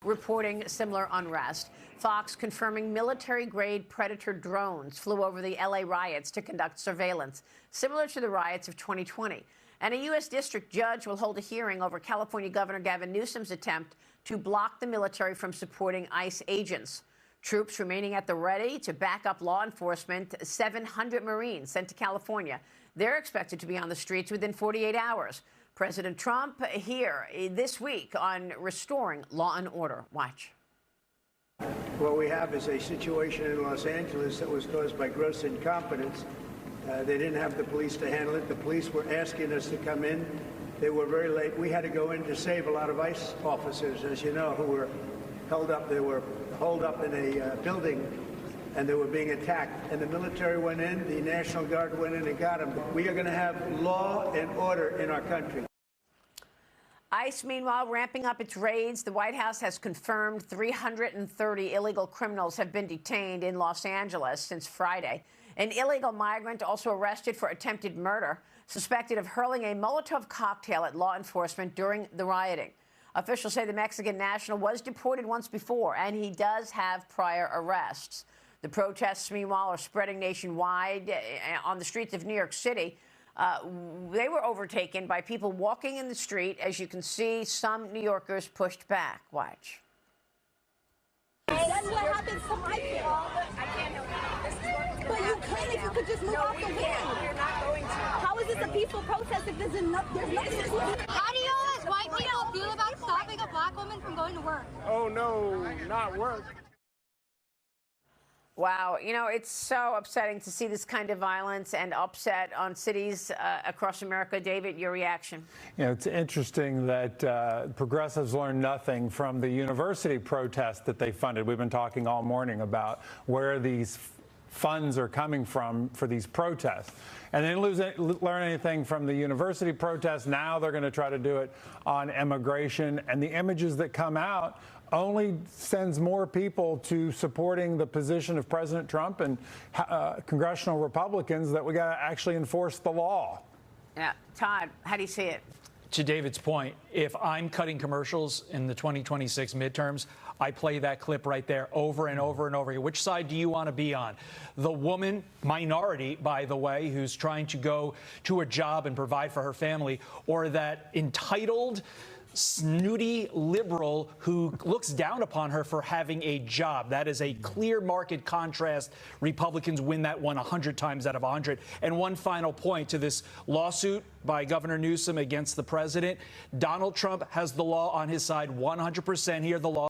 reporting similar unrest. Fox confirming military-grade Predator drones flew over the L.A. riots to conduct surveillance, similar to the riots of 2020. And a U.S. district judge will hold a hearing over California Governor Gavin Newsom's attempt to block the military from supporting ICE agents. Troops remaining at the ready to back up law enforcement. 700 Marines sent to California. They're expected to be on the streets within 48 hours. President Trump here this week on restoring law and order. Watch. What we have is a situation in Los Angeles that was caused by gross incompetence. They didn't have the police to handle it. The police were asking us to come in. They were very late. We had to go in to save a lot of ICE officers, as you know, who were held up. They were holed up in a building, and they were being attacked. And the military went in, the National Guard went in and got them. We are going to have law and order in our country. ICE, meanwhile, ramping up its raids. The White House has confirmed 330 illegal criminals have been detained in Los Angeles since Friday. An illegal migrant also arrested for attempted murder, suspected of hurling a Molotov cocktail at law enforcement during the rioting. Officials say the Mexican national was deported once before, and he does have prior arrests. The protests, meanwhile, are spreading nationwide on the streets of New York City. They were overtaken by people walking in the street. As you can see, some New Yorkers pushed back. Watch. That's what happens to my kid. I can't help you. But you can if you could just move off the way. You're not going to. How is this a peaceful protest if there's nothing to do? How do you as white people feel about stopping a black woman from going to work? Oh, no, not work. Wow. You know, it's so upsetting to see this kind of violence and upset on cities across America. David, your reaction? You know, it's interesting that progressives learned nothing from the university protest that they funded. We've been talking all morning about where these funds are coming from for these protests. And they didn't learn anything from the university protests. Now they're going to try to do it on immigration. And the images that come out only sends more people to supporting the position of President Trump and congressional Republicans that we got to actually enforce the law. Yeah. Todd, how do you see it? To David's point, if I'm cutting commercials in the 2026 midterms, I play that clip right there over and over and over. Which side do you want to be on? The woman, minority, by the way, who's trying to go to a job and provide for her family, or that entitled, snooty liberal who looks down upon her for having a job? That is a clear market contrast. Republicans win that one 100 times out of 100. And one final point to this lawsuit by Governor Newsom against the president. Donald Trump has the law on his side 100% here. The law